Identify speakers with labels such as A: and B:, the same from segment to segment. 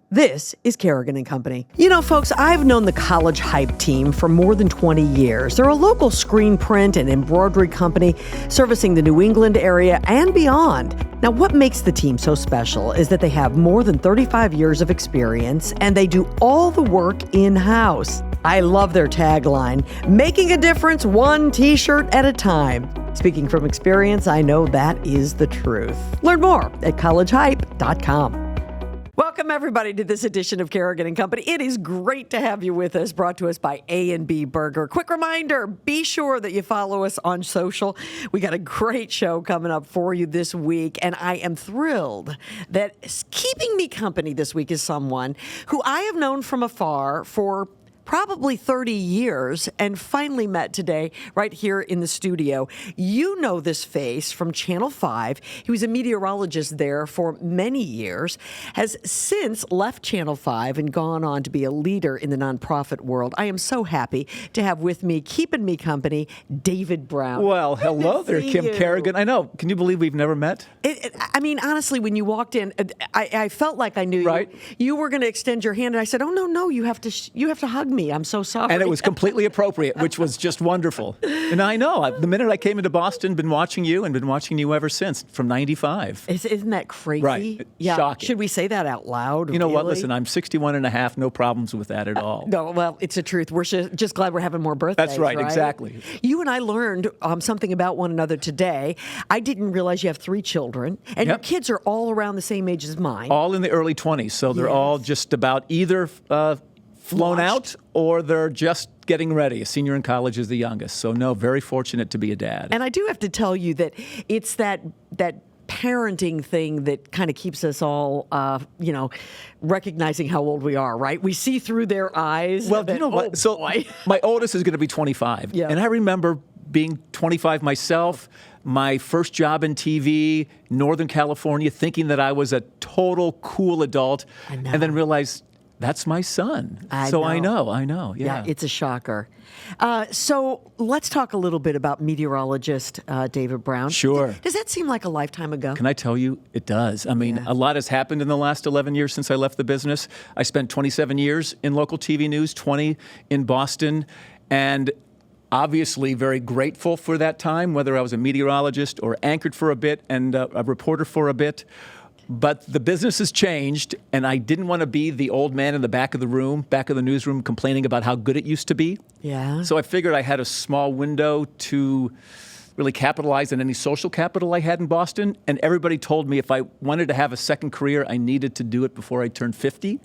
A: This is Kerrigan & Company. You know, folks, I've known the College Hype team for more than 20 years. They're a local screen print and embroidery company servicing the New England area and beyond. Now, what makes the team so special is that they have more than 35 years of experience and they do all the work in-house. I love their tagline, making a difference one t-shirt at a time. Speaking from experience, I know that is the truth. Learn more at collegehype.com. Welcome, everybody, to this edition of Kerrigan & Company. It is great to have you with us, brought to us by A&B Burger. Quick reminder, be sure that you follow us on social. We got a great show coming up for you this week, and I am thrilled that keeping me company this week is someone who I have known from afar for probably 30 years and finally met today right here in the studio. You know this face from Channel 5. He was a meteorologist there for many years, has since left Channel 5 and gone on to be a leader in the nonprofit world. I am so happy to have with me, keeping me company, David Brown.
B: Well, hello there, Kim Kerrigan. I know. Can you believe we've never met?
A: I mean, honestly, when you walked in, I felt like I knew
B: right.
A: You were going to extend your hand, and I said, "Oh no, you have to hug me. I'm so sorry."
B: And it was completely appropriate, which was just wonderful. And I know, the minute I came into Boston, been watching you and been watching you ever since, from 95.
A: Isn't that crazy?
B: Right.
A: Yeah.
B: Shocking.
A: Should we say that out loud?
B: You know what? Listen, I'm 61 and a half, no problems with that at all.
A: No, well, it's the truth. We're just glad we're having more birthdays.
B: That's right, exactly.
A: You and I learned something about one another today. I didn't realize you have 3 children, and your kids are all around the same age as mine.
B: All in the early 20s, so they're all just about either flown out or they're just getting ready. A senior in college is the youngest. So no, very fortunate to be a dad.
A: And I do have to tell you that it's that parenting thing that kind of keeps us all, recognizing how old we are, right? We see through their eyes.
B: Well, you know what? So my oldest is going to be 25.
A: Yeah.
B: And I remember being 25 myself, my first job in TV, Northern California, thinking that I was a total cool adult. And then realized, that's my son. I know. Yeah,
A: it's a shocker. So let's talk a little bit about meteorologist David Brown.
B: Sure.
A: Does that seem like a lifetime ago?
B: Can I tell you, it does. I mean, a lot has happened in the last 11 years since I left the business. I spent 27 years in local TV news, 20 in Boston, and obviously very grateful for that time, whether I was a meteorologist or anchored for a bit and a reporter for a bit. But the business has changed, and I didn't want to be the old man in the back of the newsroom, complaining about how good it used to be.
A: Yeah.
B: So I figured I had a small window to really capitalize on any social capital I had in Boston. And everybody told me if I wanted to have a second career, I needed to do it before I turned 50.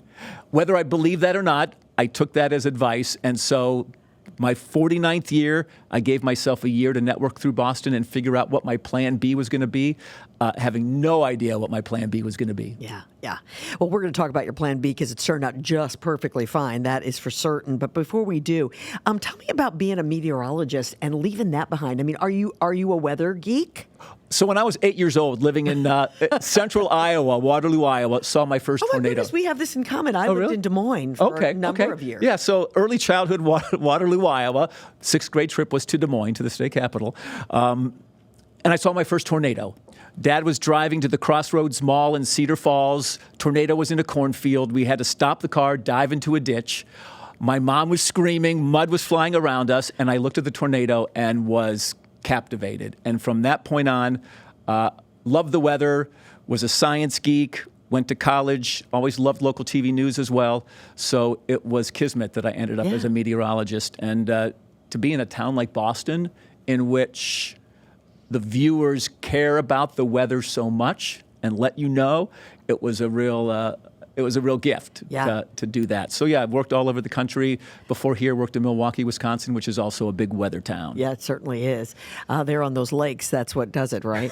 B: Whether I believe that or not, I took that as advice. And so my 49th year, I gave myself a year to network through Boston and figure out what my plan B was going to be, having no idea what my plan B was going to be.
A: Yeah. Well, we're going to talk about your plan B because it's turned out just perfectly fine. That is for certain. But before we do, tell me about being a meteorologist and leaving that behind. I mean, are you a weather geek?
B: So when I was 8 years old, living in central Iowa, Waterloo, Iowa, saw my first tornado.
A: My goodness, we have this in common. I lived in Des Moines for a number of years.
B: Yeah, so early childhood, Waterloo, Iowa. 6th grade trip was to Des Moines, to the state capital. And I saw my first tornado. Dad was driving to the Crossroads Mall in Cedar Falls. Tornado was in a cornfield. We had to stop the car, dive into a ditch. My mom was screaming. Mud was flying around us. And I looked at the tornado and was captivated. And from that point on, loved the weather, was a science geek, went to college, always loved local TV news as well. So it was kismet that I ended up as a meteorologist. And to be in a town like Boston, in which the viewers care about the weather so much and let you know, it was a real gift to do that. So yeah, I've worked all over the country. Before here, worked in Milwaukee, Wisconsin, which is also a big weather town.
A: Yeah, it certainly is. They're on those lakes. That's what does it, right?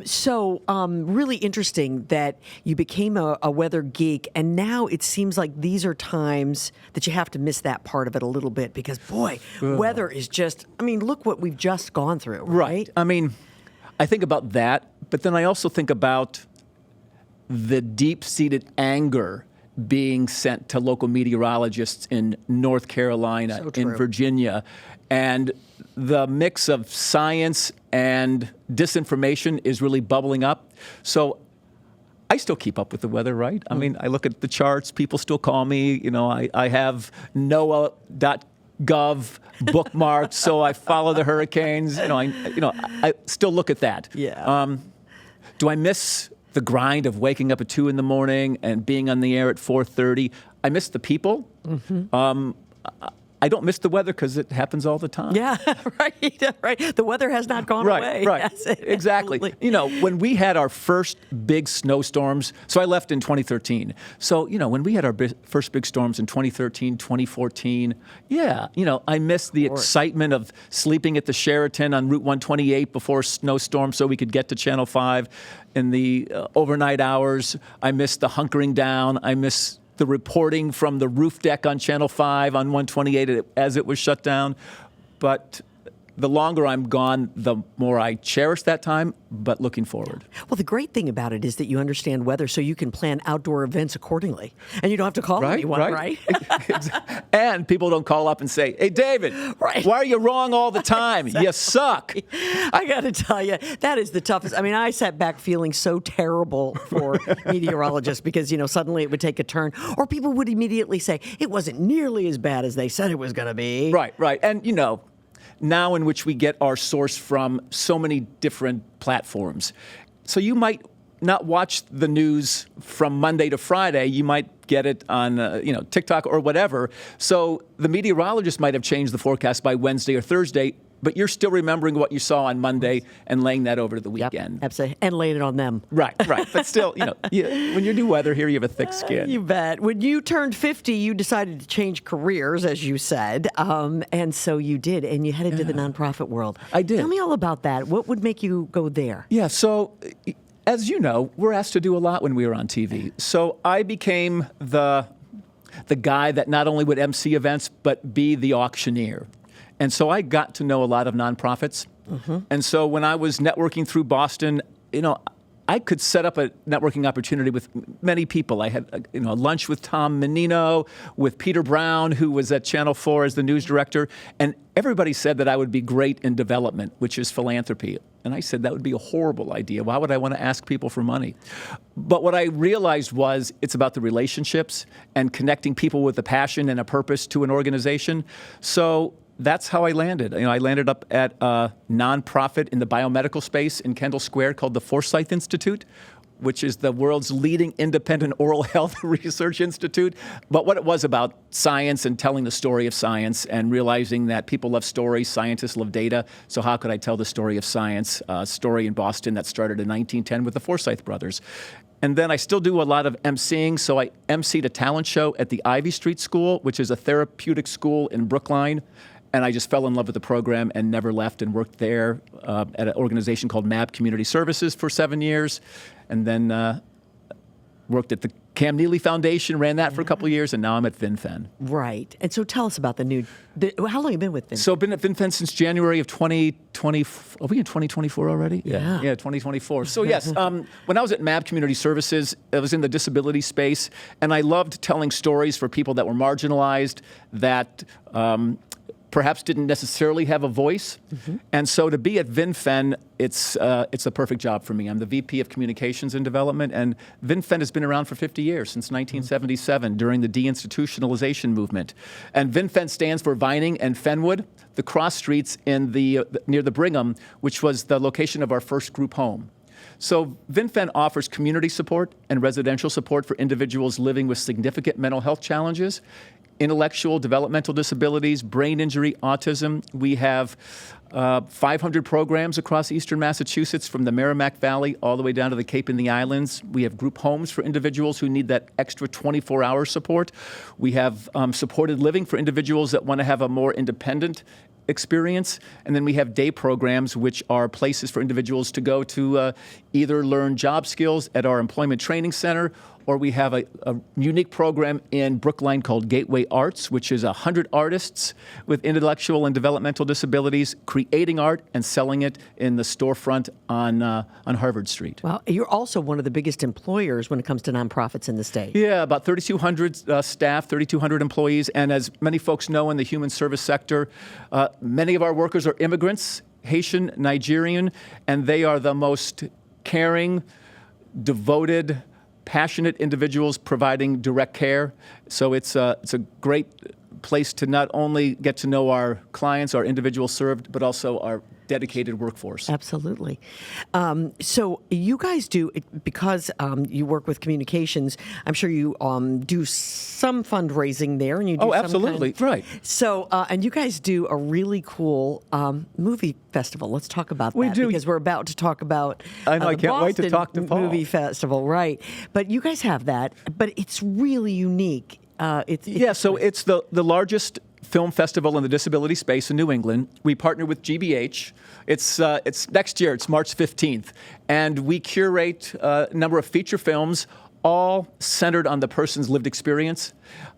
A: So really interesting that you became a weather geek, and now it seems like these are times that you have to miss that part of it a little bit because, boy, weather is just, I mean, look what we've just gone through, right?
B: I mean, I think about that, but then I also think about the deep-seated anger being sent to local meteorologists in North Carolina, in Virginia, and the mix of science and disinformation is really bubbling up. So I still keep up with the weather, right? I mean, I look at the charts. People still call me. I have NOAA.gov bookmarked, so I follow the hurricanes. I still look at that.
A: Yeah.
B: Do I miss the grind of waking up at 2 a.m. and being on the air at 4:30? I miss the people. I don't miss the weather because it happens all the time.
A: Yeah, right. The weather has not gone away.
B: Right,
A: Yes,
B: exactly.
A: absolutely.
B: When we had our first big snowstorms, so I left in 2013. So, when we had our first big storms in 2013, 2014, I miss the excitement of sleeping at the Sheraton on Route 128 before a snowstorm so we could get to Channel 5 in the overnight hours. I miss the hunkering down. I miss the reporting from the roof deck on Channel 5 on 128 as it was shut down. But the longer I'm gone, the more I cherish that time, but looking forward.
A: Well, the great thing about it is that you understand weather, so you can plan outdoor events accordingly. And you don't have to call anyone, right?
B: And people don't call up and say, "Hey, David, why are you wrong all the time? You suck."
A: I got to tell you, that is the toughest. I mean, I sat back feeling so terrible for meteorologists because, suddenly it would take a turn. Or people would immediately say, it wasn't nearly as bad as they said it was going to be.
B: Right. And, now in which we get our source from so many different platforms. So you might not watch the news from Monday to Friday. You might get it on TikTok or whatever. So the meteorologist might have changed the forecast by Wednesday or Thursday, but you're still remembering what you saw on Monday and laying that over to the weekend.
A: Yep, absolutely. And laying it on them.
B: Right. But still, when you do weather here, you have a thick skin.
A: You bet. When you turned 50, you decided to change careers, as you said. And so you did, and you headed to the nonprofit world.
B: I did.
A: Tell me all about that. What would make you go there?
B: Yeah, so as you know, we're asked to do a lot when we were on TV. So I became the guy that not only would MC events, but be the auctioneer. And so I got to know a lot of nonprofits. And so when I was networking through Boston, I could set up a networking opportunity with many people. I had a lunch with Tom Menino, with Peter Brown, who was at Channel 4 as the news director. And everybody said that I would be great in development, which is philanthropy. And I said that would be a horrible idea. Why would I want to ask people for money? But what I realized was it's about the relationships and connecting people with a passion and a purpose to an organization. So that's how I landed. I landed up at a nonprofit in the biomedical space in Kendall Square called the Forsyth Institute, which is the world's leading independent oral health research institute. But what it was about science and telling the story of science and realizing that people love stories, scientists love data. So how could I tell the story of science? A story in Boston that started in 1910 with the Forsyth brothers. And then I still do a lot of emceeing. So I emceed a talent show at the Ivy Street School, which is a therapeutic school in Brookline. And I just fell in love with the program and never left and worked there at an organization called MAB Community Services for 7 years. And then worked at the Cam Neely Foundation, ran that for a couple of years, and now I'm at VinFen.
A: Right. And so tell us about how long have you been with VinFen?
B: So I've been at VinFen since January of 2020. Are we in 2024 already?
A: Yeah,
B: 2024. So yes, when I was at MAB Community Services, I was in the disability space, and I loved telling stories for people that were marginalized, that perhaps didn't necessarily have a voice. And so to be at VinFen, it's a perfect job for me. I'm the VP of Communications and Development, and VinFen has been around for 50 years, since 1977, during the deinstitutionalization movement. And VinFen stands for Vining and Fenwood, the cross streets in near the Brigham, which was the location of our first group home. So VinFen offers community support and residential support for individuals living with significant mental health challenges, intellectual, developmental disabilities, brain injury, autism. We have 500 programs across eastern Massachusetts, from the Merrimack Valley all the way down to the Cape and the Islands. We have group homes for individuals who need that extra 24-hour support. We have supported living for individuals that want to have a more independent experience. And then we have day programs, which are places for individuals to go to either learn job skills at our employment training center, or we have a unique program in Brookline called Gateway Arts, which is 100 artists with intellectual and developmental disabilities creating art and selling it in the storefront on Harvard Street.
A: Well, you're also one of the biggest employers when it comes to nonprofits in the state.
B: Yeah, about 3,200 staff, 3,200 employees. And as many folks know, in the human service sector, many of our workers are immigrants, Haitian, Nigerian, and they are the most caring, devoted, passionate individuals providing direct care. So it's a great place to not only get to know our clients, our individuals served, but also our dedicated workforce.
A: Absolutely. So you guys do, because you work with communications, I'm sure you do some fundraising there. And you do
B: absolutely. Right.
A: So, and you guys do a really cool movie festival. Let's talk about that.
B: We do.
A: Because we're about to talk about
B: I know, I can't wait to
A: Boston
B: talk to Paul.
A: Movie Festival, right. But you guys have that, but it's really unique.
B: So it's the largest film festival in the disability space in New England. We partner with GBH. It's next year. It's March 15th. And we curate a number of feature films, all centered on the person's lived experience.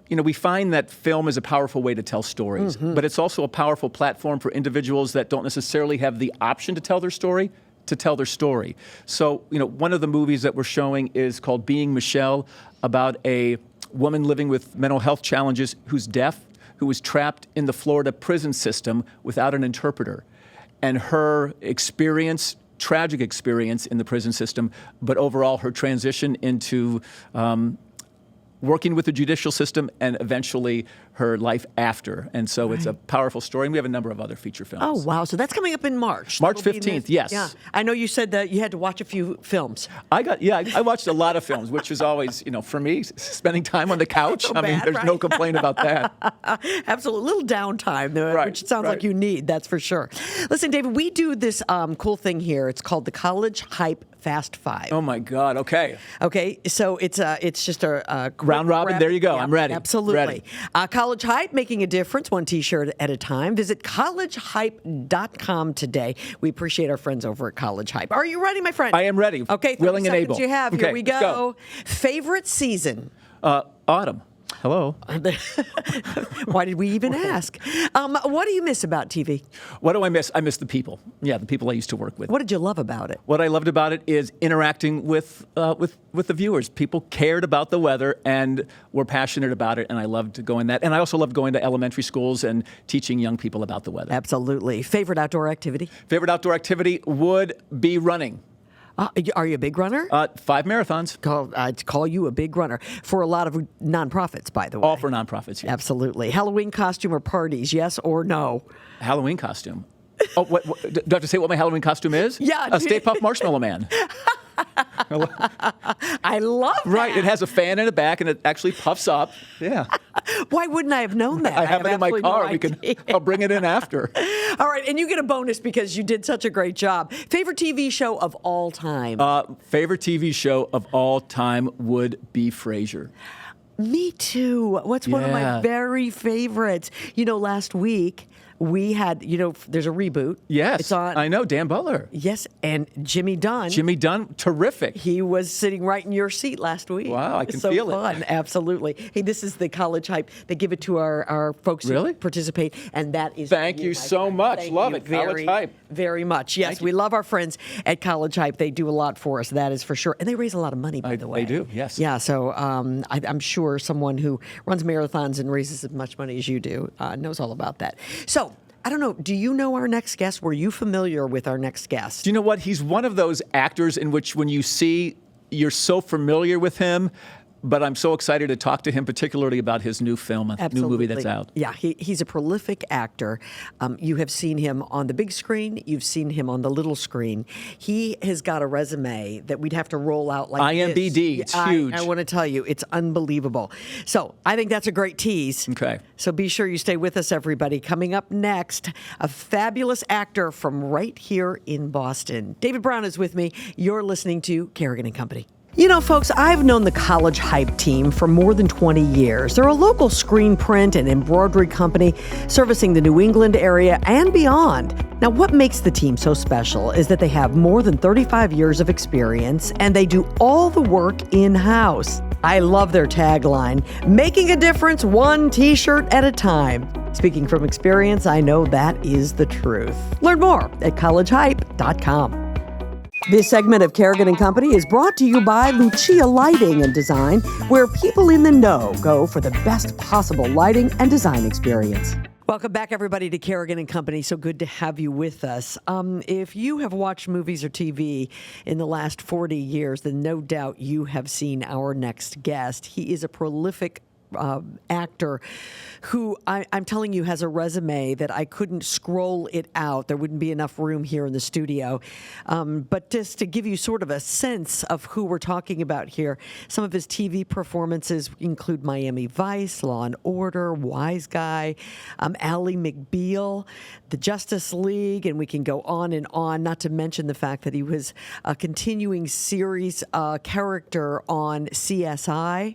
B: We find that film is a powerful way to tell stories, but it's also a powerful platform for individuals that don't necessarily have the option to tell their story, So, one of the movies that we're showing is called Being Michelle, about a woman living with mental health challenges who's deaf, who was trapped in the Florida prison system without an interpreter. And her experience, tragic experience in the prison system, but overall her transition into working with the judicial system and eventually her life after. And so it's a powerful story. And we have a number of other feature films.
A: Oh, wow. So that's coming up in March.
B: March 15th, yes.
A: Yeah. I know you said that you had to watch a few films.
B: I watched a lot of films, which is always, for me, spending time on the couch. There's no complaint about that.
A: Absolutely. A little downtime, which it sounds like you need, that's for sure. Listen, David, we do this cool thing here. It's called the College Hype Fast Five.
B: Oh my God! Okay.
A: Okay. So it's just a
B: round robin. There you go.
A: Yep,
B: I'm ready.
A: Absolutely. College Hype, making a difference, one T-shirt at a time. Visit collegehype.com today. We appreciate our friends over at College Hype. Are you ready, my friend?
B: I am ready.
A: Okay.
B: Willing and able.
A: You have.
B: Okay,
A: Here we go. Favorite season?
B: Autumn. Hello.
A: Why did we even ask? What do you miss about TV?
B: What do I miss? I miss the people. Yeah, the people I used to work with.
A: What did you love about it?
B: What I loved about it is interacting with the viewers. People cared about the weather and were passionate about it, and I loved going that. And I also loved going to elementary schools and teaching young people about the weather.
A: Absolutely. Favorite outdoor activity?
B: Favorite outdoor activity would be running.
A: Are you a big runner?
B: 5 marathons.
A: I'd call you a big runner. For a lot of nonprofits, by the way.
B: All for nonprofits, yeah.
A: Absolutely. Halloween costume or parties, yes or no?
B: Halloween costume. Oh, what, do I have to say what my Halloween costume is?
A: Yeah.
B: A Stay Puft Marshmallow Man.
A: I love that.
B: Right. It has a fan in the back, and it actually puffs up. Yeah.
A: Why wouldn't I have known that?
B: I have it in my car. I'll bring it in after.
A: All right. And you get a bonus because you did such a great job. Favorite TV show of all time?
B: Favorite TV show of all time would be Frasier.
A: Me too. What's one of my very favorites? Last week we had, there's a reboot.
B: Yes.
A: It's on.
B: I know, Dan Butler.
A: Yes, and Jimmy Dunn.
B: Terrific.
A: He was sitting right in your seat last week.
B: Wow, I can
A: so
B: feel
A: fun.
B: it.
A: Absolutely. Hey, this is the College Hype. They give it to our folks who participate, and that is
B: Thank you so much.
A: Thank
B: love
A: you
B: it. College Hype.
A: Very much. Yes, we love our friends at College Hype. They do a lot for us, that is for sure. And they raise a lot of money, by the way.
B: They do, yes.
A: Yeah, so I'm sure someone who runs marathons and raises as much money as you do knows all about that. So, I don't know. Do you know our next guest? Were you familiar with our next guest?
B: Do you know what? He's one of those actors in which when you see, you're so familiar with him, but I'm so excited to talk to him, particularly about his new film, new movie that's out.
A: Yeah, he's a prolific actor. You have seen him on the big screen. You've seen him on the little screen. He has got a resume that we'd have to roll out like
B: IMDb,
A: this.
B: it's huge.
A: I want to tell you, it's unbelievable. So I think that's a great tease.
B: Okay.
A: So be sure you stay with us, everybody. Coming up next, a fabulous actor from right here in Boston. David Brown is with me. You're listening to Kerrigan & Company. Folks, I've known the College Hype team for more than 20 years. They're a local screen print and embroidery company servicing the New England area and beyond. Now, what makes the team so special is that they have more than 35 years of experience and they do all the work in-house. I love their tagline, making a difference one T-shirt at a time. Speaking from experience, I know that is the truth. Learn more at collegehype.com. This segment of Kerrigan & Company is brought to you by Lucia Lighting and Design, where people in the know go for the best possible lighting and design experience. Welcome back, everybody, to Kerrigan and Company. So good to have you with us. If you have watched movies or TV in the last 40 years, then no doubt you have seen our next guest. He is a prolific actor who I'm telling you has a resume that I couldn't scroll it out. There wouldn't be enough room here in the studio. But just to give you sort of a sense of who we're talking about here, some of his TV performances include Miami Vice, Law and Order, Wise Guy, Ally McBeal, The Justice League, and we can go on, not to mention the fact that he was a continuing series character on CSI.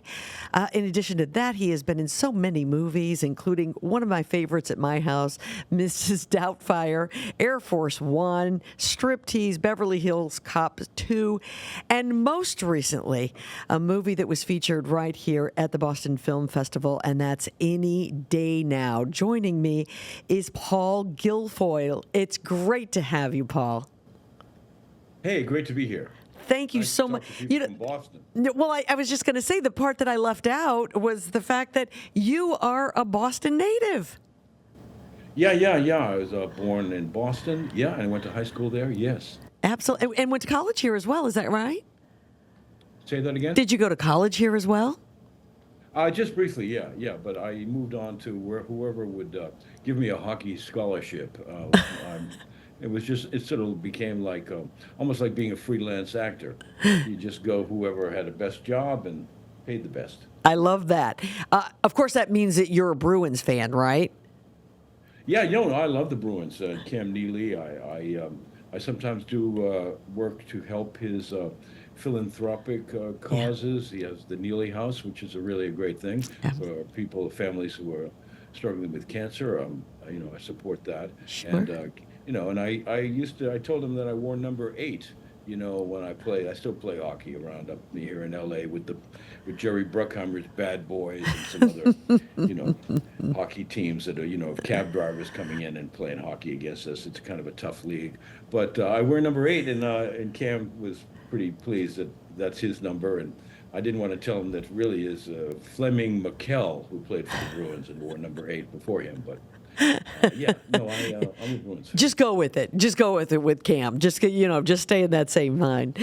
A: In addition to that, he has been in so many movies, including one of my favorites at my house, Mrs. Doubtfire, Air Force One, Striptease, Beverly Hills Cop 2, and most recently, a movie that was featured right here at the Boston Film Festival, and that's Any Day Now. Joining me is Paul Guilfolye. It's great to have you, Paul.
C: Hey, great to be here.
A: Thank you
C: Nice
A: so
C: to
A: much.
C: talk to people from Boston.
A: Well, I was just going to say the part that I left out was the fact that you are a Boston native.
C: Yeah. I was born in Boston. Yeah, and I went to high school there. Yes.
A: Absolutely. And went to college here as well. Is that right?
C: Say that again?
A: Did you go to college here as well?
C: Just briefly, yeah. But I moved on to whoever would give me a hockey scholarship. It sort of became like almost like being a freelance actor. You just go whoever had the best job and paid the best.
A: I love that. Of course, that means that you're a Bruins fan, right?
C: Yeah, I love the Bruins. Cam Neely. I sometimes do work to help his philanthropic causes. Yeah. He has the Neely House, which is really a great thing for families who are struggling with cancer. I support that.
A: Sure.
C: And I told him that I wore number 8. When I played, I still play hockey around up here in L.A. with Jerry Bruckheimer's Bad Boys and some other, hockey teams that are, cab drivers coming in and playing hockey against us. It's kind of a tough league. But I wear number 8, and Cam was pretty pleased that that's his number. And I didn't want to tell him that really is Fleming McKell, who played for the Bruins and wore number 8 before him. But I'm a Bruins fan.
A: Just go with it. Just go with it with Cam. Just stay in that same line.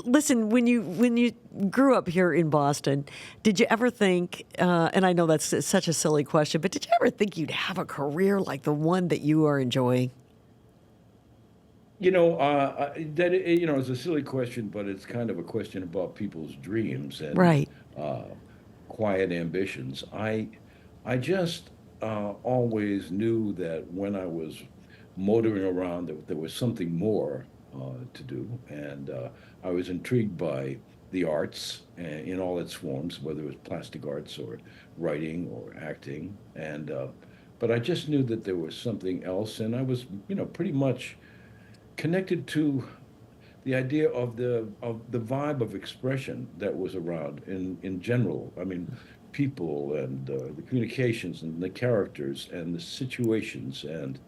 A: Listen, when you grew up here in Boston, did you ever think? And I know that's such a silly question, but did you ever think you'd have a career like the one that you are enjoying?
C: It's a silly question, but it's kind of a question about people's dreams and
A: Right.
C: quiet ambitions. I just always knew that when I was motoring around, that there was something more to do, and I was intrigued by the arts in all its forms, whether it was plastic arts or writing or acting, and but I just knew that there was something else, and I was, pretty much connected to the idea of the vibe of expression that was around in general. I mean, people and the communications and the characters and the situations and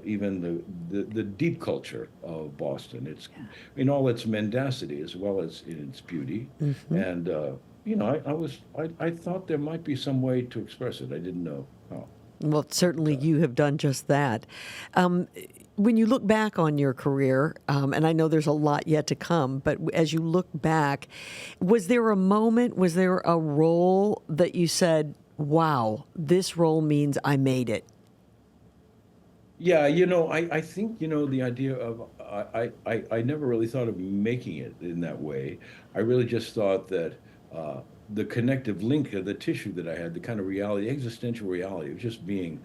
C: even the deep culture of Boston. It's in all its mendacity as well as in its beauty. Mm-hmm. And I thought there might be some way to express it. I didn't know how.
A: Well, certainly you have done just that. When you look back on your career, and I know there's a lot yet to come, but as you look back, was there a moment, was there a role that you said, wow, this role means I made it?
C: Yeah, I think, the idea of, I never really thought of making it in that way. I really just thought that the connective link of the tissue that I had, the kind of reality, existential reality of just being,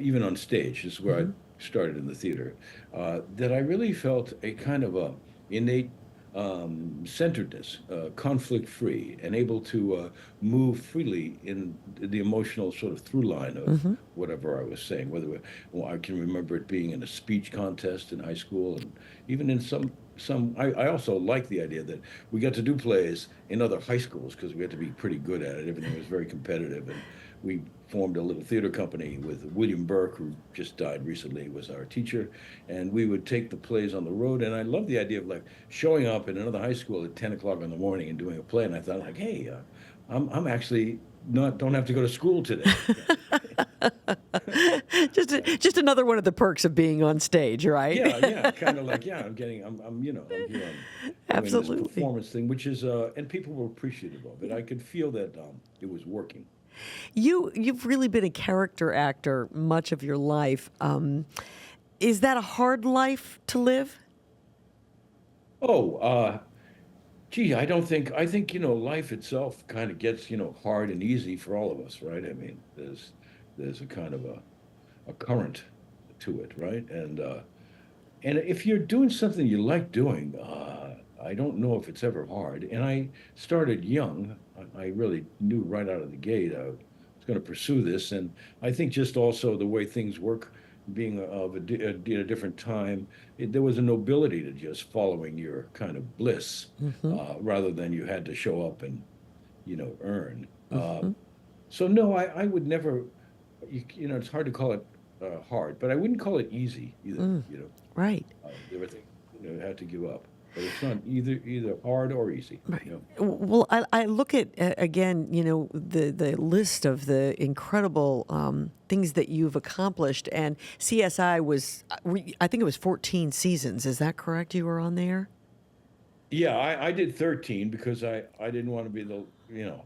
C: even on stage, this is where I started in the theater, that I really felt a kind of a innate centeredness, conflict-free, and able to move freely in the emotional sort of through line of whatever I was saying. I can remember it being in a speech contest in high school, and even in some. I also like the idea that we got to do plays in other high schools because we had to be pretty good at it. Everything was very competitive, and we formed a little theater company with William Burke, who just died recently, was our teacher, and we would take the plays on the road. And I love the idea of like showing up in another high school at 10 o'clock in the morning and doing a play. And I thought, like, hey, I'm actually don't have to go to school today.
A: Just another one of the perks of being on stage, right?
C: Yeah, kind of like, yeah, I'm here, I'm doing this
A: Absolutely.
C: performance thing, which is, and people were appreciative of it. I could feel that it was working.
A: You've really been a character actor much of your life. Is that a hard life to live?
C: Oh, gee, I think, life itself kind of gets, hard and easy for all of us, right? I mean, there's a kind of a current to it, right? And if you're doing something you like doing, I don't know if it's ever hard. And I started young. I really knew right out of the gate I was going to pursue this. And I think just also the way things work, being of a different time, there was a nobility to just following your kind of bliss, rather than you had to show up and, earn. So no, I would never, it's hard to call it hard, but I wouldn't call it easy either.
A: Right.
C: Everything, had to give up. But it's not either hard or easy.
A: Right. Well, I look at again, the list of the incredible things that you've accomplished, and CSI was, I think it was 14 seasons. Is that correct? You were on there.
C: Yeah, I did 13 because I didn't want to be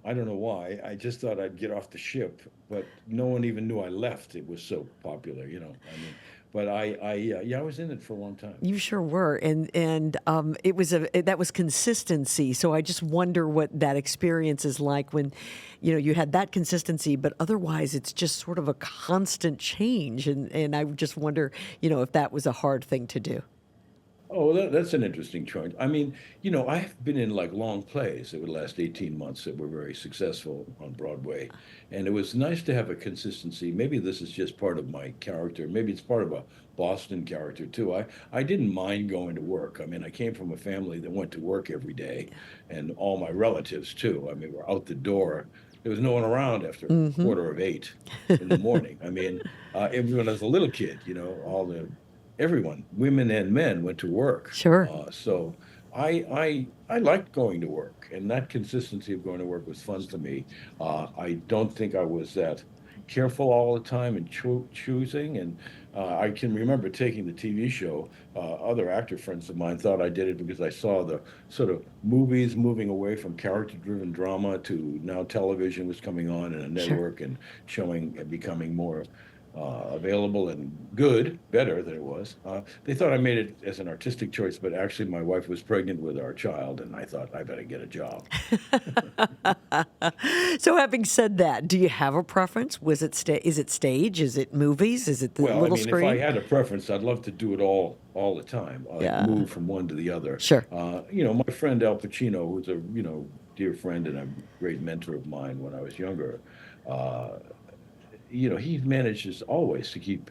C: I don't know why. I just thought I'd get off the ship, but no one even knew I left. It was so popular. I mean, but I was in it for a long time.
A: You sure were, and it was that was consistency. So I just wonder what that experience is like when, you had that consistency, but otherwise it's just sort of a constant change, and I just wonder, if that was a hard thing to do.
C: Oh, that's an interesting choice. I mean, I've been in like long plays over the last 18 months that were very successful on Broadway. And it was nice to have a consistency. Maybe this is just part of my character. Maybe it's part of a Boston character too. I didn't mind going to work. I mean, I came from a family that went to work every day, and all my relatives too. I mean, were out the door. There was no one around after 7:45 in the morning. I mean, even when I was a little kid, everyone, women and men, went to work.
A: Sure.
C: So I liked going to work, and that consistency of going to work was fun to me. I don't think I was that careful all the time in choosing, and I can remember taking the TV show. Other actor friends of mine thought I did it because I saw the sort of movies moving away from character-driven drama to now television was coming on in a network and showing and becoming more available and better than it was. They thought I made it as an artistic choice, but actually my wife was pregnant with our child, and I thought I better get a job.
A: So having said that, do you have a preference? Is it stage? Is it movies? Is it the little screen?
C: If I had a preference, I'd love to do it all the time. Move from one to the other.
A: Sure.
C: My friend Al Pacino, who's a dear friend and a great mentor of mine when I was younger. He manages always to keep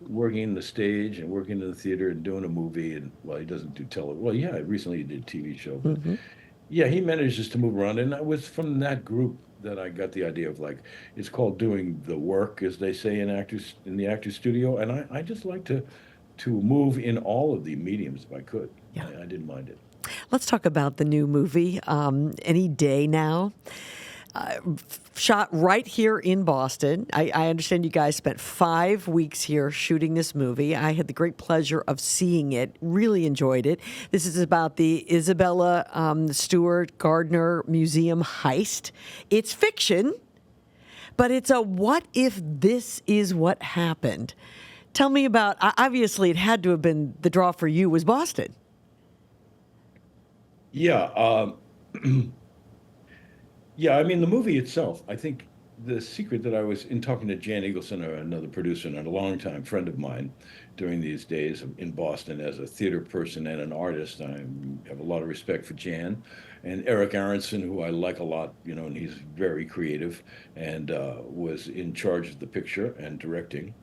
C: working in the stage and working in the theater and doing a movie. And he doesn't do television. Well, yeah, recently he did a TV show. But yeah, he manages to move around. And it was from that group that I got the idea of it's called doing the work, as they say in the actor's studio. And I just like to move in all of the mediums if I could.
A: Yeah.
C: I didn't mind it.
A: Let's talk about the new movie, Any Day Now. Shot right here in Boston. I understand you guys spent 5 weeks here shooting this movie. I had the great pleasure of seeing it. Really enjoyed it. This is about the Isabella Stewart Gardner Museum heist. It's fiction, but it's a what if this is what happened. Tell me about, obviously it had to have been, the draw for you was Boston.
C: Yeah. Yeah, I mean, the movie itself, I think the secret that I was in talking to Jan Eagleson, another producer and a longtime friend of mine during these days in Boston as a theater person and an artist. I have a lot of respect for Jan. And Eric Aronson, who I like a lot, and he's very creative and was in charge of the picture and directing.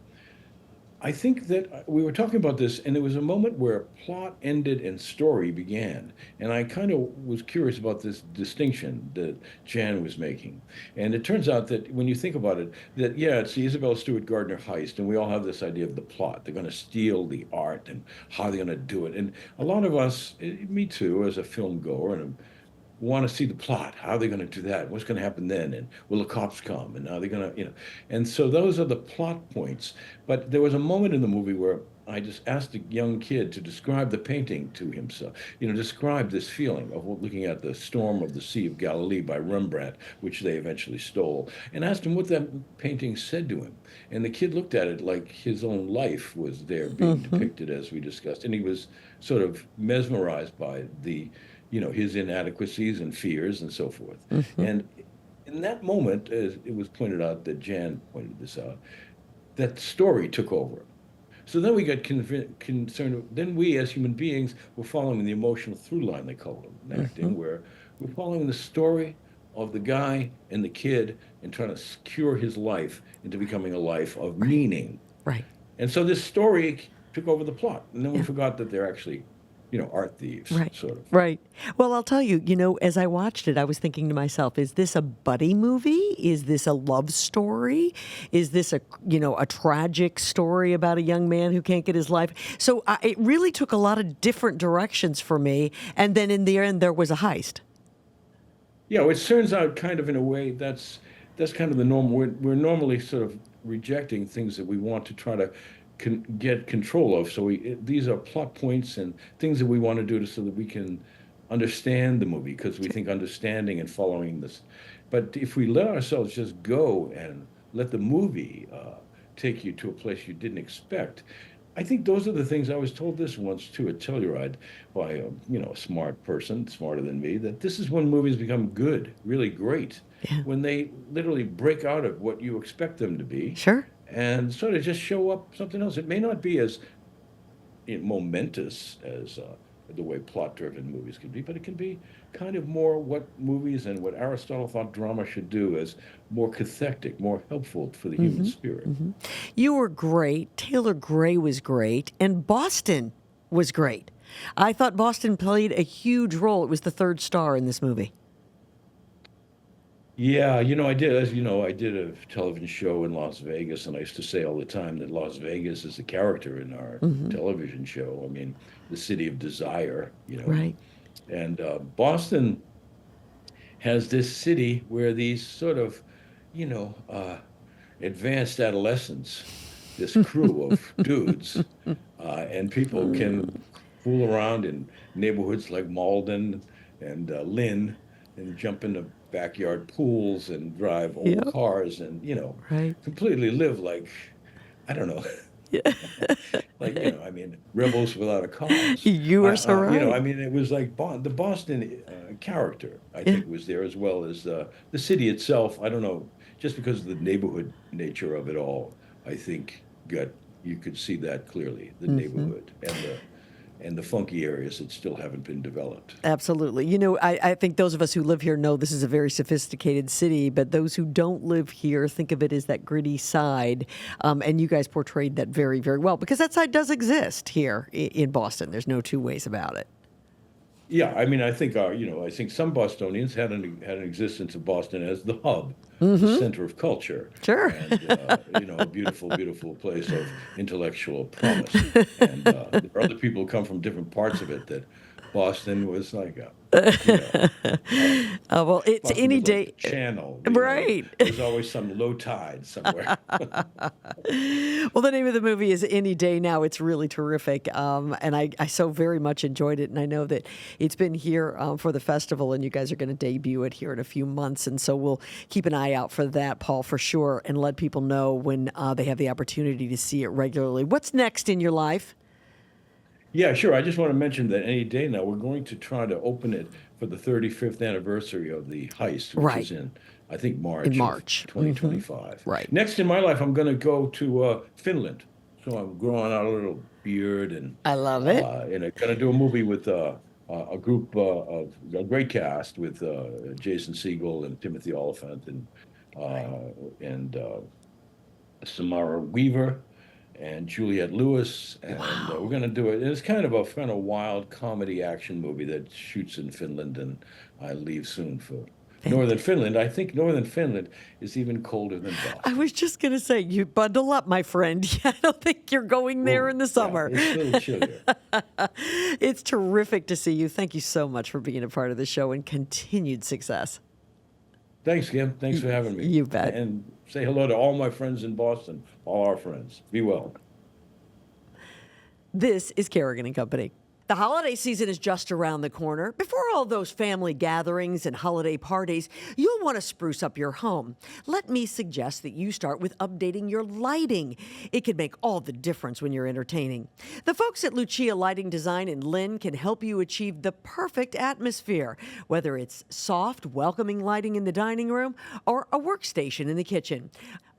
C: I think that we were talking about this, and there was a moment where plot ended and story began. And I kind of was curious about this distinction that Jan was making. And it turns out that when you think about it, that, yeah, it's the Isabella Stewart Gardner heist, and we all have this idea of the plot. They're going to steal the art and how they're going to do it. And a lot of us, me too, as a film goer and want to see the plot. How are they going to do that? What's going to happen then? And will the cops come? And are they going to, And so those are the plot points. But there was a moment in the movie where I just asked a young kid to describe the painting to himself. Describe this feeling of looking at the Storm of the Sea of Galilee by Rembrandt, which they eventually stole, and asked him what that painting said to him. And the kid looked at it like his own life was there being depicted, as we discussed. And he was sort of mesmerized by his inadequacies and fears and so forth. And in that moment, as it was pointed out that Jan pointed this out, that story took over. So then we got concerned. Then we, as human beings, were following the emotional through line, they call it in acting, where we're following the story of the guy and the kid and trying to secure his life into becoming a life of meaning.
A: Right.
C: And so this story took over the plot. And then we forgot that they're actually art thieves, sort of.
A: Right. Well, I'll tell you, as I watched it, I was thinking to myself, is this a buddy movie? Is this a love story? Is this a tragic story about a young man who can't get his life? So it really took a lot of different directions for me. And then in the end, there was a heist.
C: Yeah, which turns out kind of in a way that's kind of the norm. We're normally sort of rejecting things that we want to try to get control of. So these are plot points and things that we want to do so that we can understand the movie, because we think understanding and following this. But if we let ourselves just go and let the movie take you to a place you didn't expect, I think those are the things. I was told this once too at Telluride by a smart person, smarter than me, that this is when movies become good, really great, when they literally break out of what you expect them to be.
A: Sure.
C: And sort of just show up something else. It may not be as momentous as the way plot-driven movies can be, but it can be kind of more what movies and what Aristotle thought drama should do, as more cathartic, more helpful for the human spirit.
A: You were great. Taylor Gray was great. And Boston was great. I thought Boston played a huge role. It was the third star in this movie.
C: Yeah, I did. As you know, I did a television show in Las Vegas, and I used to say all the time that Las Vegas is a character in our television show. I mean, the city of desire,
A: Right.
C: And Boston has this city where these sort of, advanced adolescents, this crew of dudes, and people can fool around in neighborhoods like Malden and Lynn and jump into backyard pools and drive old cars and, completely live like, I don't know. Like, rebels without a cause.
A: You are so right.
C: It was like the Boston character, I think, was there, as well as the city itself. I don't know, just because of the neighborhood nature of it all, I think you could see that clearly, the neighborhood and the funky areas that still haven't been developed.
A: Absolutely. I think those of us who live here know this is a very sophisticated city, but those who don't live here think of it as that gritty side. And you guys portrayed that very, very well, because that side does exist here in Boston. There's no two ways about it.
C: Yeah, I think I think some Bostonians had an existence of Boston as the hub, the center of culture.
A: Sure.
C: And a beautiful, beautiful place of intellectual promise. And there are other people who come from different parts of it that Boston was like
A: well, it's
C: Boston
A: any
C: was
A: day.
C: like the channel.
A: Right.
C: There's always some low tide somewhere.
A: Well, the name of the movie is Any Day Now. It's really terrific. And I so very much enjoyed it. And I know that it's been here for the festival, and you guys are going to debut it here in a few months. And so we'll keep an eye out for that, Paul, for sure, and let people know when they have the opportunity to see it regularly. What's next in your life?
C: Yeah, sure. I just want to mention that Any Day Now, we're going to try to open it for the 35th anniversary of the heist, which is in, I think, March 2025.
A: Right.
C: Next in my life, I'm going to go to Finland. So I'm growing out a little beard, and
A: I love it.
C: And I'm going to do a movie with a group of a great cast with Jason Segel and Timothy Oliphant and Samara Weaver and Juliette Lewis, and we're going to do it. It's kind of a wild comedy action movie that shoots in Finland, and I leave soon for Northern Finland. I think Northern Finland is even colder than Boston.
A: I was just going to say, you bundle up, my friend. I don't think you're going there in the summer.
C: Yeah, it's a little chillier.
A: It's terrific to see you. Thank you so much for being a part of the show, and continued success.
C: Thanks, Kim. Thanks for having me.
A: You bet.
C: And say hello to all my friends in Boston, all our friends. Be well.
A: This is Kerrigan and Company. The holiday season is just around the corner. Before all those family gatherings and holiday parties, you'll want to spruce up your home. Let me suggest that you start with updating your lighting. It can make all the difference when you're entertaining. The folks at Lucia Lighting Design in Lynn can help you achieve the perfect atmosphere, whether it's soft, welcoming lighting in the dining room or a workstation in the kitchen.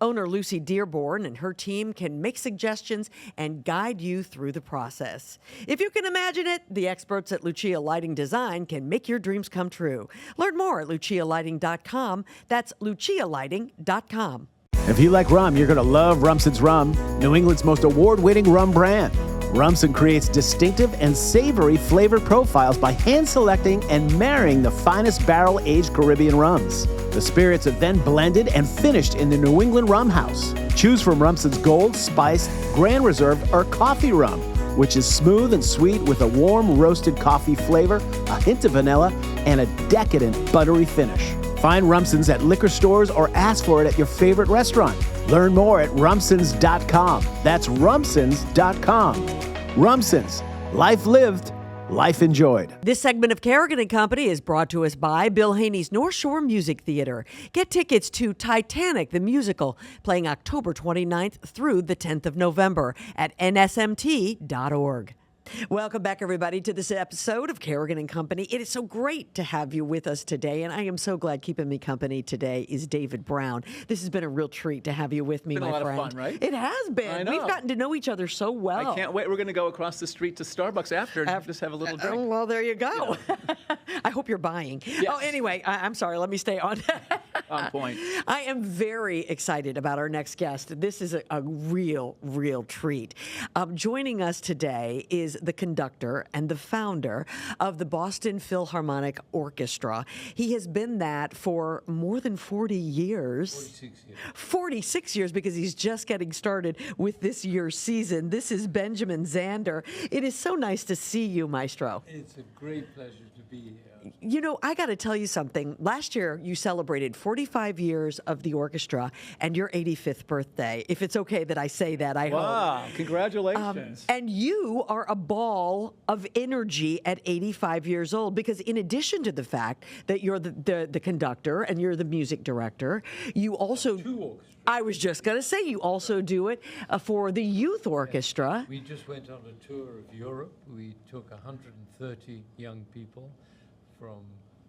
A: Owner Lucy Dearborn and her team can make suggestions and guide you through the process. If you can imagine it, the experts at Lucia Lighting Design can make your dreams come true. Learn more at lucialighting.com. That's lucialighting.com.
D: If you like rum, you're going to love Rumson's Rum, New England's most award-winning rum brand. Rumson creates distinctive and savory flavor profiles by hand-selecting and marrying the finest barrel-aged Caribbean rums. The spirits are then blended and finished in the New England Rum House. Choose from Rumson's Gold, Spiced, Grand Reserve, or Coffee Rum, which is smooth and sweet with a warm roasted coffee flavor, a hint of vanilla, and a decadent buttery finish. Find Rumson's at liquor stores or ask for it at your favorite restaurant. Learn more at rumsons.com. That's rumsons.com. Rumsons. Life lived, life enjoyed.
A: This segment of Kerrigan and Company is brought to us by Bill Haney's North Shore Music Theater. Get tickets to Titanic the Musical, playing October 29th through the 10th of November at nsmt.org. Welcome back, everybody, to this episode of Kerrigan and Company. It is so great to have you with us today, and I am so glad keeping me company today is David Brown. This has been a real treat to have you with me, my friend.
B: It's been a lot of fun, right?
A: It has been.
B: I know.
A: We've gotten to know each other so well.
B: I can't wait. We're going to go across the street to Starbucks after and just have a little drink.
A: Well, there you go. Yeah. I hope you're buying.
B: Yes.
A: Oh, anyway, I'm sorry. Let me stay on.
B: On point.
A: I am very excited about our next guest. This is a real treat. Joining us today is the conductor and the founder of the Boston Philharmonic Orchestra. He has been that for more than 40 years.
E: 46 years.
A: 46 years, because he's just getting started with this year's season. This is Benjamin Zander. It is so nice to see you, Maestro.
E: It's a great pleasure to be here.
A: You know, I got to tell you something. Last year, you celebrated 45 years of the orchestra and your 85th birthday. If it's okay that I say that, I hope.
B: Wow, congratulations.
A: And you are a ball of energy at 85 years old, because in addition to the fact that you're the conductor and you're the music director, you also...
E: Two orchestras.
A: I was just going to say, you also do it for the youth orchestra.
E: We just went on a tour of Europe. We took 130 young people from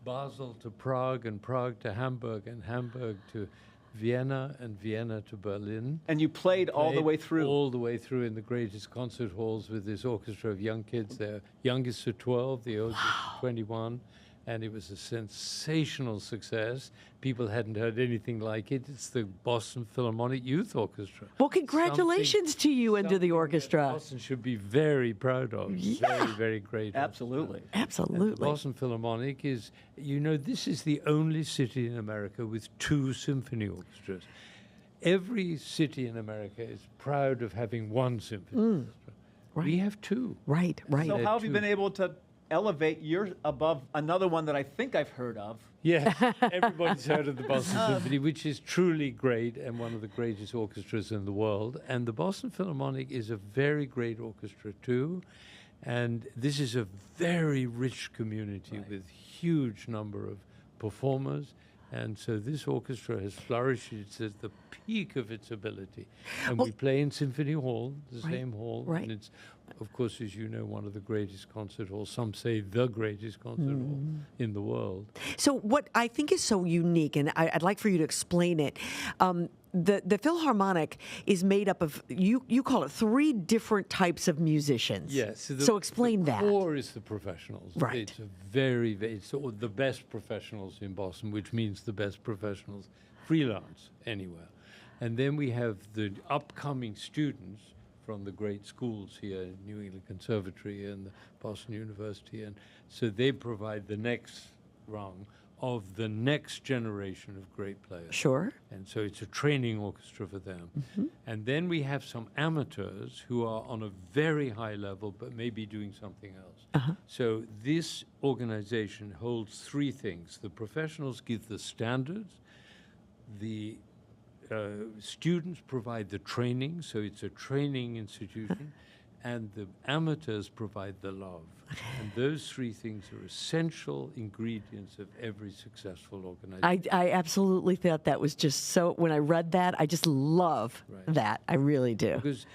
E: Basel to Prague, and Prague to Hamburg, and Hamburg to Vienna, and Vienna to Berlin.
B: And you played all the way through.
E: All the way through in the greatest concert halls with this orchestra of young kids. Their youngest are 12, the oldest 21. And it was a sensational success. People hadn't heard anything like it. It's the Boston Philharmonic Youth Orchestra.
A: Well, congratulations to you and to the
E: Something that
A: orchestra.
E: Boston should be very proud of.
A: Yeah.
E: Very, very great.
B: Absolutely.
E: And the
A: Absolutely.
E: Boston Philharmonic is, you know, this is the only city in America with 2 symphony orchestras. Every city in America is proud of having 1 symphony orchestra.
A: Right.
E: We have 2.
A: Right.
B: So
E: They're
B: how have you
E: two.
B: been able to elevate yours above another one that I think I've heard of?
E: Yes, everybody's heard of the Boston Symphony, which is truly great and one of the greatest orchestras in the world. And the Boston Philharmonic is a very great orchestra too. And this is a very rich community with huge number of performers. And so this orchestra has flourished. It's at the peak of its ability. And we play in Symphony Hall, the same hall.
A: right.
E: And it's, of course, as you know, one of the greatest concert halls. Some say the greatest concert hall in the world.
A: So what I think is so unique, and I'd like for you to explain it, the Philharmonic is made up of, you call it 3 different types of musicians.
E: Yes.
A: So explain
E: the
A: that.
E: core is the professionals.
A: Right.
E: It's it's all the best professionals in Boston, which means the best professionals freelance anywhere. And then we have the upcoming students from the great schools here, New England Conservatory and the Boston University. And so they provide the next rung, of the next generation of great players.
A: Sure.
E: And so it's a training orchestra for them. And then we have some amateurs who are on a very high level, but maybe doing something else. So this organization holds three things. The professionals give the standards, the students provide the training, so it's a training institution, and the amateurs provide the love. And those three things are essential ingredients of every successful organization.
A: I absolutely thought that was just so, when I read that, I just love that. I really do.
E: Because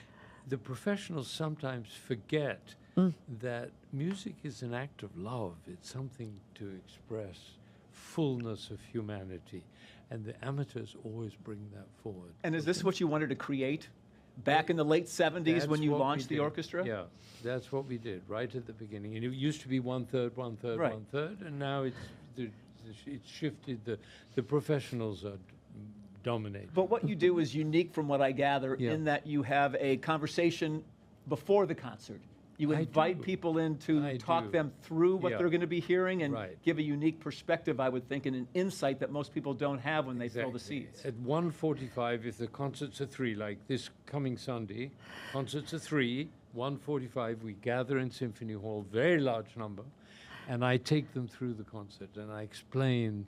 E: the professionals sometimes forget that music is an act of love. It's something to express fullness of humanity. And the amateurs always bring that forward.
B: And is this what you wanted to create back in the late 70s when you launched the orchestra?
E: Yeah, that's what we did right at the beginning. And it used to be one-third, one-third,
B: Right.
E: one-third, and now it's shifted. The professionals are dominating.
B: But what you do is unique from what I gather in that you have a conversation before the concert. You invite people in to talk them through what they're going to be hearing and give a unique perspective, I would think, and an insight that most people don't have when they fill the seats.
E: At 1:45, if the concerts are 3, like this coming Sunday, concerts are 3, 1:45, we gather in Symphony Hall, very large number, and I take them through the concert and I explain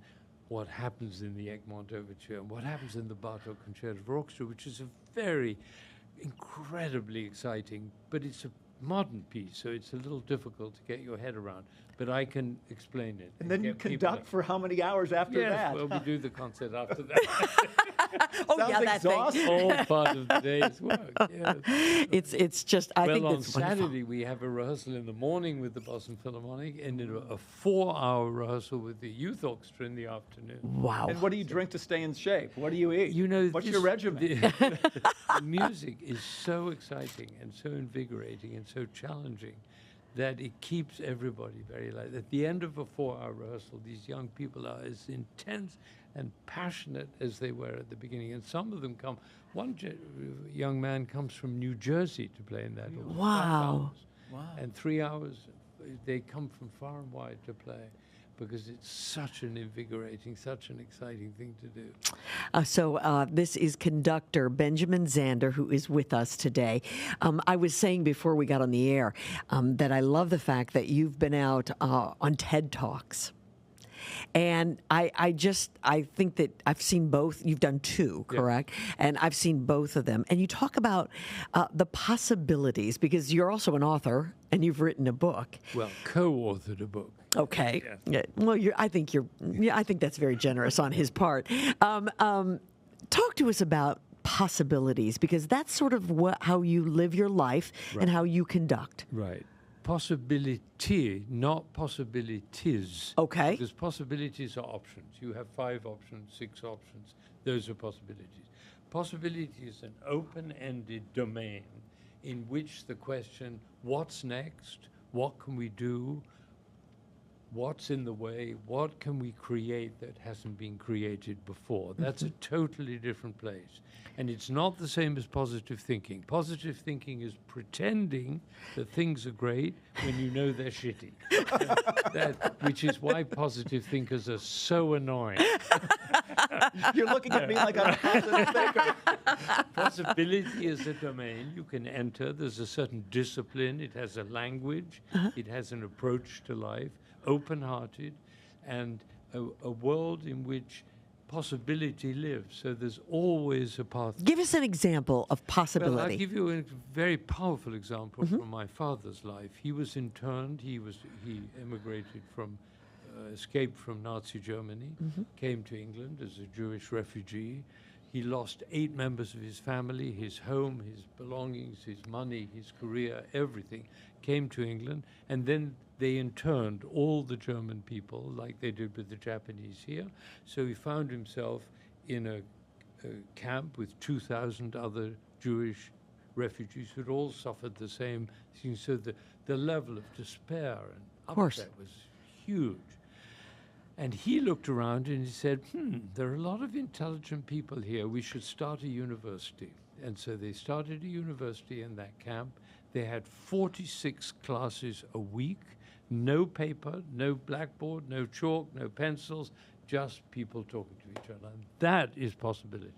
E: what happens in the Egmont Overture and what happens in the Bartók Concerto for Orchestra, which is a very incredibly exciting, but it's a modern piece, so it's a little difficult to get your head around, but I can explain it.
B: And then you conduct for how many hours after that?
E: Well, we do the concert after that.
A: Oh,
B: Sounds
A: yeah, that thing.
B: exhausting.
E: All part of the day's work. Yes.
A: It's just, I think
E: on
A: it's wonderful.
E: Saturday we have a rehearsal in the morning with the Boston Philharmonic, and then a 4-hour rehearsal with the youth orchestra in the afternoon.
A: Wow.
B: And what do you drink to stay in shape? What do you eat?
E: You know,
B: what's your regimen?
E: The music is so exciting and so invigorating and so challenging that it keeps everybody very light. At the end of a 4-hour rehearsal, these young people are as intense and passionate as they were at the beginning. And some of them come, one young man comes from New Jersey to play in that orchestra.
A: Wow.
E: 5 hours. And 3 hours, they come from far and wide to play, because it's such an invigorating, such an exciting thing to do.
A: So this is conductor Benjamin Zander, who is with us today. I was saying before we got on the air that I love the fact that you've been out on TED Talks. And I think that I've seen both. You've done 2, correct? Yeah. And I've seen both of them. And you talk about the possibilities, because you're also an author and you've written a book.
E: Well, co-authored a book.
A: Okay. Yeah. Well, I think that's very generous on his part. Talk to us about possibilities, because that's sort of how you live your life and how you conduct.
E: Right. Possibility, not possibilities.
A: Okay.
E: Because possibilities are options. You have 5 options, 6 options. Those are possibilities. Possibility is an open-ended domain in which the question, what's next? What can we do? What's in the way? What can we create that hasn't been created before? That's a totally different place. And it's not the same as positive thinking. Positive thinking is pretending that things are great when you know they're shitty. Which is why positive thinkers are so annoying.
B: You're looking at me like I'm a positive thinker.
E: Possibility is a domain you can enter. There's a certain discipline. It has a language. It has an approach to life, open-hearted, and a world in which possibility lives. So there's always a path.
A: Give us an example of possibility.
E: Well, I'll give you a very powerful example from my father's life. He was interned. He immigrated from, escaped from Nazi Germany, came to England as a Jewish refugee. He lost 8 members of his family, his home, his belongings, his money, his career, everything, came to England, and then they interned all the German people like they did with the Japanese here. So he found himself in a camp with 2,000 other Jewish refugees who'd all suffered the same thing. So the level of despair and upset was huge. And he looked around and he said, there are a lot of intelligent people here. We should start a university. And so they started a university in that camp. They had 46 classes a week. No paper, no blackboard, no chalk, no pencils, just people talking to each other. And that is possibility.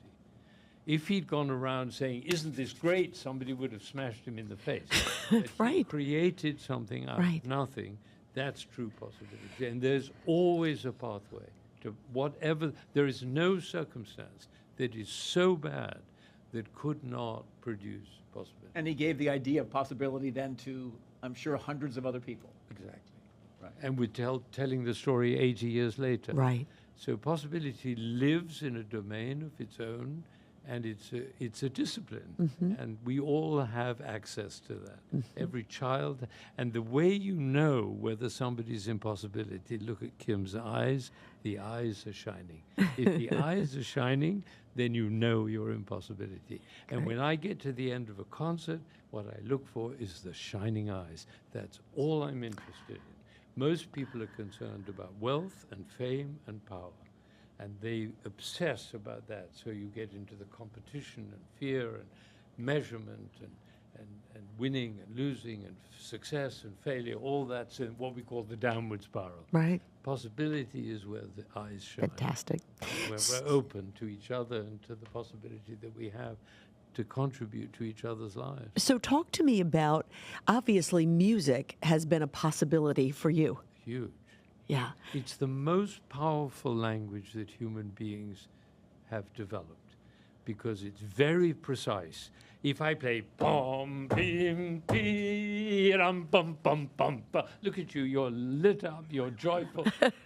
E: If he'd gone around saying, "Isn't this great?" somebody would have smashed him in the face. But
A: Right.
E: he created something out
A: Right.
E: of nothing. That's true possibility. And there's always a pathway to whatever. There is no circumstance that is so bad that could not produce possibility.
B: And he gave the idea of possibility then to, I'm sure, hundreds of other people.
E: Exactly.
B: Right.
E: And we're telling the story 80 years later.
A: Right.
E: So possibility lives in a domain of its own, and it's a discipline. And we all have access to that. Every child. And the way you know whether somebody's in possibility, look at Kim's eyes. The eyes are shining. If the eyes are shining, then you know you're in possibility. And when I get to the end of a concert, what I look for is the shining eyes. That's all I'm interested in. Most people are concerned about wealth and fame and power, and they obsess about that. So you get into the competition and fear and measurement and winning and losing and success and failure. All that's in what we call the downward spiral.
A: Right.
E: Possibility is where the eyes shine.
A: Fantastic.
E: Where we're open to each other and to the possibility that we have to contribute to each other's lives.
A: So talk to me about, obviously, music has been a possibility for you.
E: Huge.
A: Yeah.
E: It's the most powerful language that human beings have developed because it's very precise. If I play bum, bim, ram, bum, bum, bum, bum, look at you, you're lit up, you're joyful.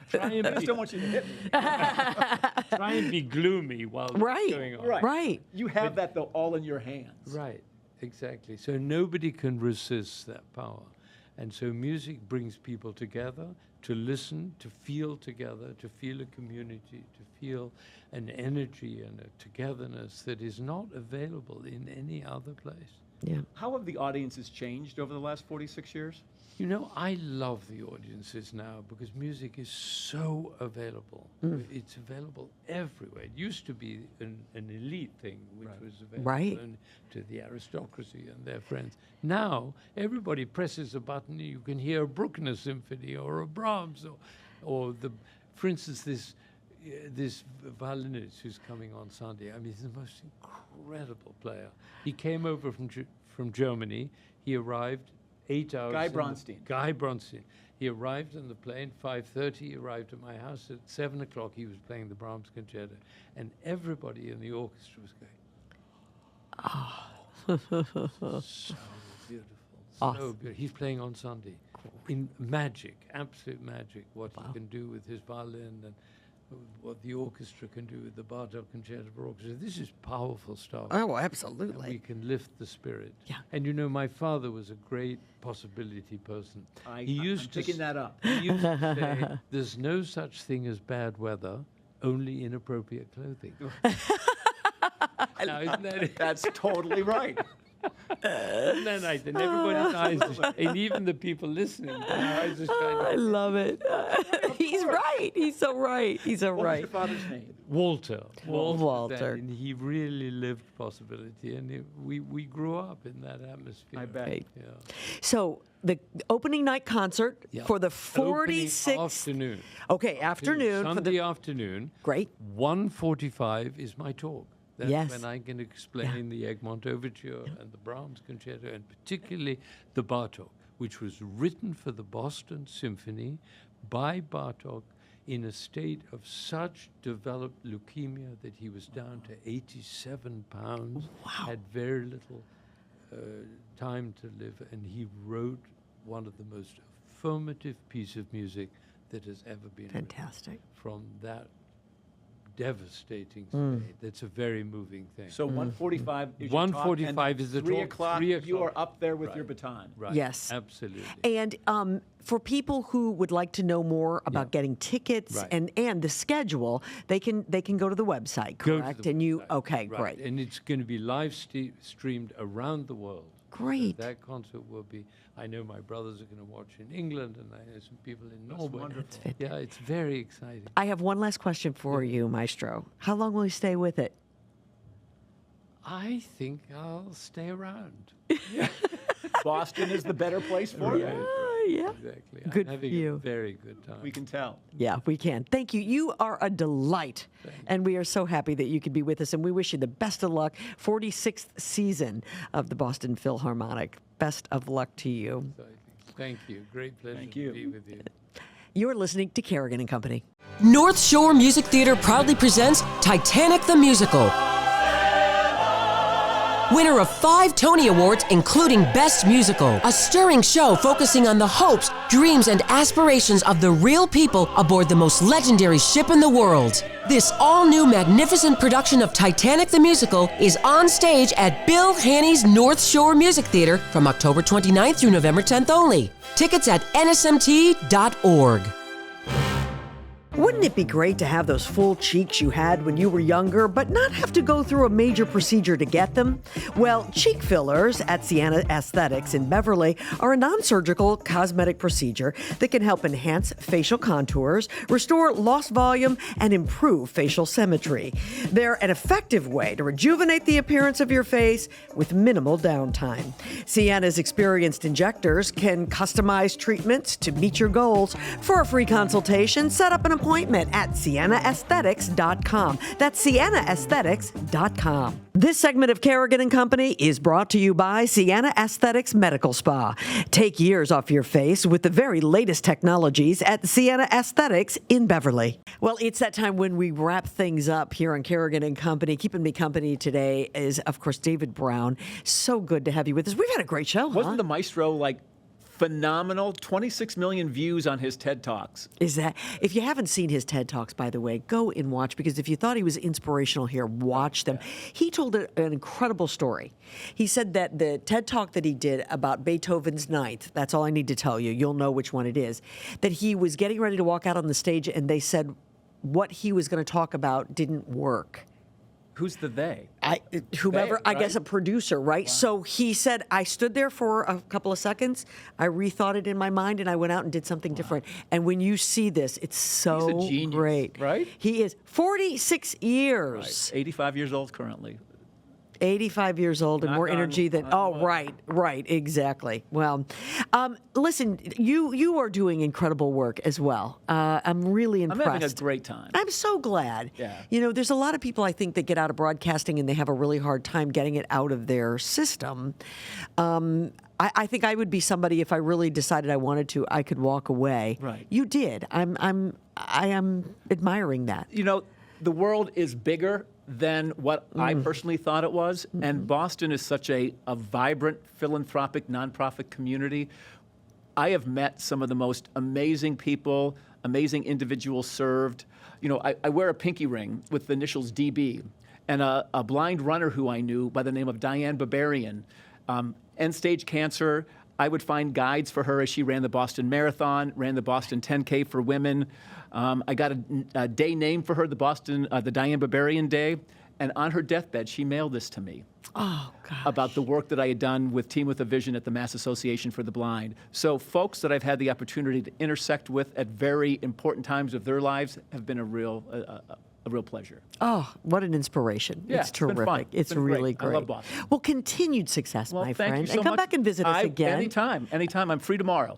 E: Try and
B: I just don't want you to hit me.
E: try and be gloomy while it's going on.
A: Right.
B: You have that, though, all in your hands.
E: Right, exactly. So nobody can resist that power. And so music brings people together to listen, to feel together, to feel a community, to feel an energy and a togetherness that is not available in any other place.
A: Yeah.
B: How have the audiences changed over the last 46 years?
E: You know, I love the audiences now because music is so available. It's available everywhere. It used to be an elite thing, which was available only to the aristocracy and their friends. Now, everybody presses a button, you can hear a Bruckner symphony or a Brahms or for instance, this violinist who's coming on Sunday. I mean, he's the most incredible player. He came over from Germany. He arrived 8 hours. Guy Bronstein. He arrived on the plane 5:30. He arrived at my house at 7 o'clock. He was playing the Brahms concerto, and everybody in the orchestra was going, so beautiful, so beautiful. He's playing on Sunday. In magic, absolute magic, what he can do with his violin and what the orchestra can do with the Bartok Concerto for Orchestra. This is powerful stuff.
A: Oh,
E: And
A: absolutely.
E: we can lift the spirit.
A: Yeah.
E: And you know, my father was a great possibility person.
B: I'm picking that up.
E: He used to say, there's no such thing as bad weather, only inappropriate clothing. Now, isn't that it?
B: That's totally right.
E: Isn't that nice? And everybody's eyes, and even the people listening, their eyes are shining.
A: I love it. He's right. He's so right. He's so
B: What was
A: right.
B: your father's name?
E: Walter.
A: Walter.
E: And he really lived possibility, and we grew up in that atmosphere.
B: I bet.
A: Right.
E: Yeah.
A: So the opening night concert
E: Yeah.
A: for the
E: Opening
A: 46th
E: afternoon.
A: Okay, afternoon for
E: Sunday
A: the
E: afternoon.
A: great.
E: 1:45 is my talk. That's
A: Yes.
E: when I can explain the Egmont Overture and the Brahms Concerto, and particularly the Bartok, which was written for the Boston Symphony by Bartok in a state of such developed leukemia that he was down to 87 pounds, had very little time to live, and he wrote one of the most affirmative piece of music that has ever been written
A: Fantastic.
E: from that devastating state. That's a very moving thing.
B: So 1:45 is your talk,
E: 1:45
B: and
E: is the
B: 3
E: talk.
B: o'clock,
E: 3
B: you are
E: o'clock.
B: up there with
E: Right.
B: your baton.
E: Right.
A: Yes.
E: Absolutely.
A: And for people who would like to know more about getting tickets
E: Right.
A: and the schedule, they can go to the website,
E: Go to
A: correct?
E: the
A: And you
E: website.
A: okay,
E: Right.
A: great.
E: And it's going to be live streamed around the world.
A: Great.
E: So that concert will be, I know my brothers are going to watch in England, and I know some people in Norway.
B: wonderful.
E: Yeah, it's very exciting.
A: I have one last question for you, Maestro. How long will you stay with it?
E: I think I'll stay around.
B: Boston is the better place for you.
A: Yeah.
E: Exactly.
A: Good
E: I'm
A: for
E: having
A: you.
E: a very good time.
B: We can tell.
A: Yeah, we can. Thank you. You are a delight. And we are so happy that you could be with us. And we wish you the best of luck. 46th season of the Boston Philharmonic. Best of luck to you.
E: Thank you. Great pleasure
B: Thank you.
E: to be with you.
A: You're listening to Kerrigan & Company.
F: North Shore Music Theater proudly presents Titanic the Musical. Winner of 5 Tony Awards, including Best Musical. A stirring show focusing on the hopes, dreams, and aspirations of the real people aboard the most legendary ship in the world. This all-new magnificent production of Titanic the Musical is on stage at Bill Haney's North Shore Music Theater from October 29th through November 10th only. Tickets at nsmt.org.
A: Wouldn't it be great to have those full cheeks you had when you were younger, but not have to go through a major procedure to get them? Well, cheek fillers at Sienna Aesthetics in Beverly are a non-surgical cosmetic procedure that can help enhance facial contours, restore lost volume, and improve facial symmetry. They're an effective way to rejuvenate the appearance of your face with minimal downtime. Sienna's experienced injectors can customize treatments to meet your goals. For a free consultation, set up an appointment at siennaesthetics.com. That's siennaesthetics.com. This segment of Kerrigan & Company is brought to you by Sienna Aesthetics Medical Spa. Take years off your face with the very latest technologies at Sienna Aesthetics in Beverly. Well, it's that time when we wrap things up here on Kerrigan & Company. Keeping me company today is, of course, David Brown. So good to have you with us. We've had a great show,
B: Wasn't the maestro phenomenal? 26 million views on his TED Talks.
A: Is that, if you haven't seen his TED Talks, by the way, go and watch, because if you thought he was inspirational here, watch them. He told an incredible story. He said that the TED Talk that he did about Beethoven's Ninth, that's all I need to tell you, you'll know which one it is, that he was getting ready to walk out on the stage and they said what he was going to talk about didn't work.
B: Who's the they?
A: Whomever,
B: They,
A: I guess
B: right?
A: a producer, right? Wow. So he said, I stood there for a couple of seconds, I rethought it in my mind, and I went out and did something different. And when you see this, it's so
B: He's a genius,
A: great.
B: right?
A: He is 46 years.
B: Right. 85 years old currently.
A: 85 years old and
B: Knock
A: more
B: on-
A: energy than,
B: on wood.
A: right, exactly. Well, listen, you are doing incredible work as well. I'm really impressed.
B: I'm having a great time.
A: I'm so glad.
B: Yeah.
A: You know, there's a lot of people, I think, that get out of broadcasting and they have a really hard time getting it out of their system. I think I would be somebody, if I really decided I wanted to, I could walk away.
B: Right.
A: You did. I am admiring that.
B: You know, the world is bigger than what I personally thought it was. And Boston is such a vibrant, philanthropic, nonprofit community. I have met some of the most amazing people, amazing individuals served. You know, I wear a pinky ring with the initials DB. And a blind runner who I knew by the name of Diane Barbarian, end-stage cancer. I would find guides for her as she ran the Boston Marathon, ran the Boston 10K for women. I got a day named for her, the Diane Barbarian Day. And on her deathbed, she mailed this to me.
A: Oh, gosh.
B: About the work that I had done with Team with a Vision at the Mass Association for the Blind. So folks that I've had the opportunity to intersect with at very important times of their lives have been a real pleasure.
A: Oh, what an inspiration.
B: Yeah,
A: it's
B: it's been
A: terrific.
B: fun.
A: It's
B: It's been
A: really
B: great. I
A: great.
B: love Boston.
A: Well, continued success,
B: Well,
A: my
B: thank
A: friend.
B: you so
A: and come
B: much.
A: back and visit us again.
B: Anytime. I'm free tomorrow.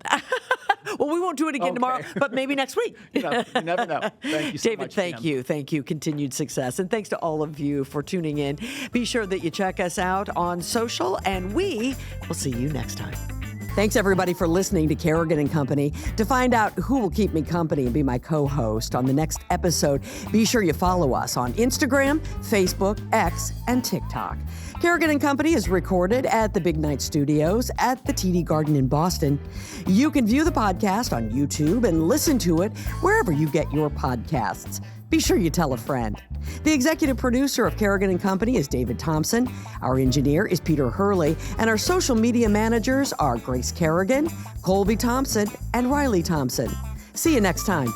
A: Well, we won't do it again
B: Okay.
A: tomorrow, but maybe next week.
B: You never know. Thank you so
A: David,
B: much,
A: thank
B: Pam.
A: you. Thank you. Continued success. And thanks to all of you for tuning in. Be sure that you check us out on social, and we will see you next time. Thanks, everybody, for listening to Kerrigan & Company. To find out who will keep me company and be my co-host on the next episode, be sure you follow us on Instagram, Facebook, X, and TikTok. Kerrigan & Company is recorded at the Big Night Studios at the TD Garden in Boston. You can view the podcast on YouTube and listen to it wherever you get your podcasts. Be sure you tell a friend. The executive producer of Kerrigan & Company is David Thompson. Our engineer is Peter Hurley. And our social media managers are Grace Kerrigan, Colby Thompson, and Riley Thompson. See you next time.